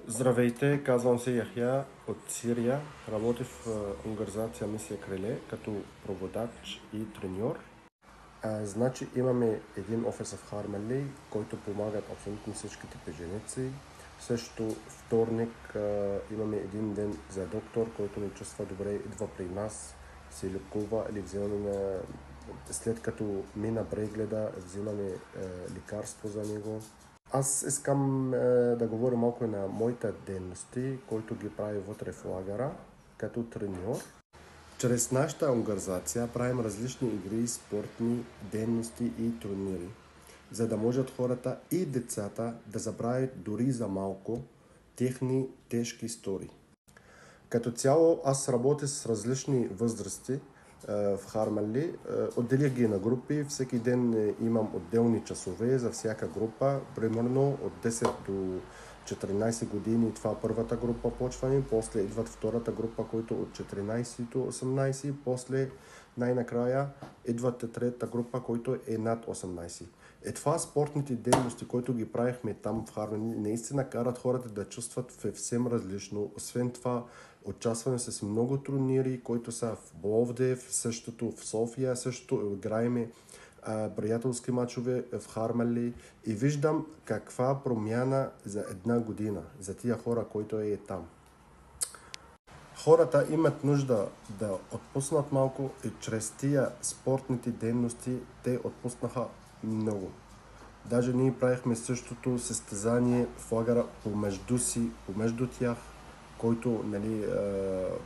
Здравейте, казвам се Яхя от Сирия. Работя в организация Мисия Криле като проводач и треньор. Значи имаме един офис в Хармели, който помагат абсолютно всичките беженци. Също вторник имаме един ден за доктор, който не чувства добре, идва при нас, се лекува или взимаме след като мина прегледа, взимаме лекарство за него. Аз искам да говоря малко на моите дейности, които ги прави вътре в лагера, като треньор. Чрез нашата организация правим различни игри, спортни дейности и турнири, за да можат хората и децата да забравят дори за малко техни тежки истории. Като цяло аз работя с различни възрасти в Хармели. Отделих ги на групи. Всеки ден имам отделни часове за всяка група. Примерно от 10 до 14 години това първата група почваме. После идват втората група, който от 14 до 18. После най-накрая идват трета група, който е над 18. Това спортните дейности, които ги правихме там в Хармели, наистина карат хората да чувстват съвсем различно. Освен това, участваме с много турнири, които са в Пловдив, същото в София, също играеме приятелски мачове в Хармели и виждам каква промяна за една година за тия хора, които е там. Хората имат нужда да отпуснат малко и чрез тия спортните дейности те отпуснаха много. Даже ние правихме същото състезание в лагера помежду тях, който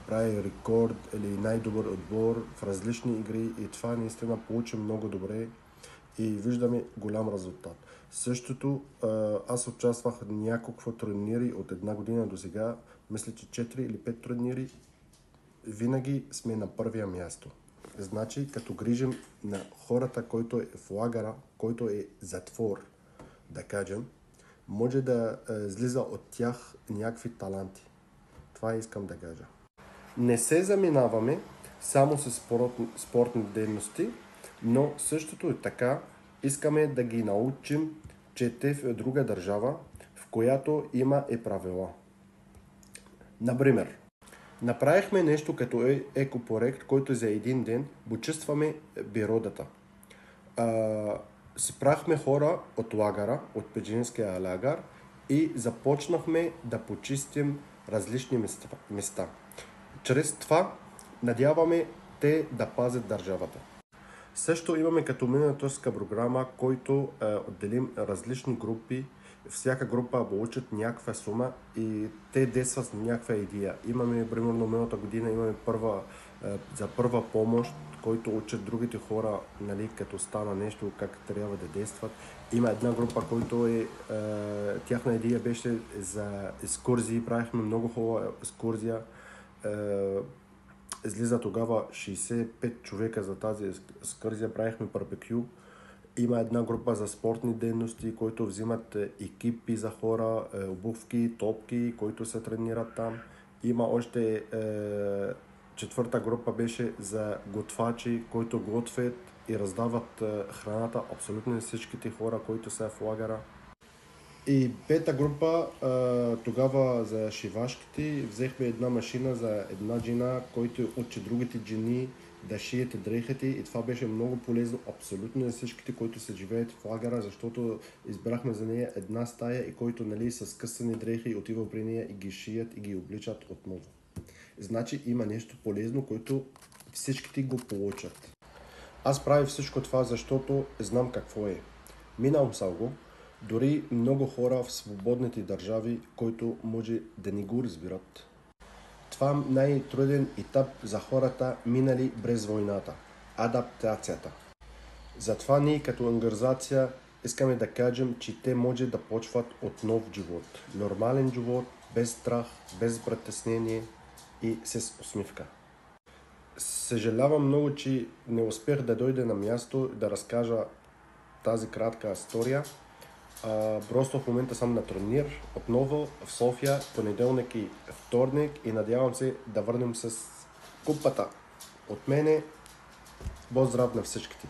прави рекорд или най-добър отбор в различни игри и това наистина получи много добре и виждаме голям резултат. Същото аз участвах в няколко турнири от една година до сега, мисля, че 4 или 5 турнири, винаги сме на първия място. Значи, като грижим на хората, който е в лагера, който е затвор, да кажем, може да излиза от тях някакви таланти. Това искам да кажа. Не се заминаваме само с спортни дейности, но същото е така. Искаме да ги научим, че те в друга държава, в която има и правила. Например, направихме нещо като екопроект, който за един ден почистваме природата. Събрахме хора от лагера, от беженския лагер и започнахме да почистим различни места. Чрез това надяваме те да пазят държавата. Също имаме като менторска програма, който отделим различни групи. Всяка група получат някаква сума и те действат с някаква идея. Имаме, примерно, миналата година имаме за първа помощ, който учат другите хора, като стана нещо, как трябва да действат. Има една група, който тяхна идея беше за екскурзии. Правихме много хубава екскурзия. Излиза тогава 65 човека за тази екскурзия. Правихме барбекю. Има една група за спортни дейности, които взимат екипи за хора, обувки, топки, които се тренират там. Има още четвърта група беше за готвачи, които готвят и раздават храната абсолютно на всичките хора, които са в лагера. И пета група, тогава за шивашките, взехме една машина за една жена, който учи другите жени да шиете дрехите и това беше много полезно абсолютно на всичките, които се живеят в лагера, защото избрахме за нея една стая и който с късани дрехи отива при нея и ги шият и ги обличат отново. Значи има нещо полезно, което всичките го получат. Аз правя всичко това, защото знам какво е. Минал съм го. Дори много хора в свободните държави, които може да не го разбират. Това е най-труден етап за хората, минали през войната – адаптацията. Затова ние като организация искаме да кажем, че те може да почват от нов живот. Нормален живот, без страх, без притеснение и с усмивка. Съжалявам много, че не успех да дойда на място да разкажа тази кратка история. Просто в момента съм на турнир отново в София, понеделник и вторник и надявам се да върнем с купата. От мене, поздрав на всичките!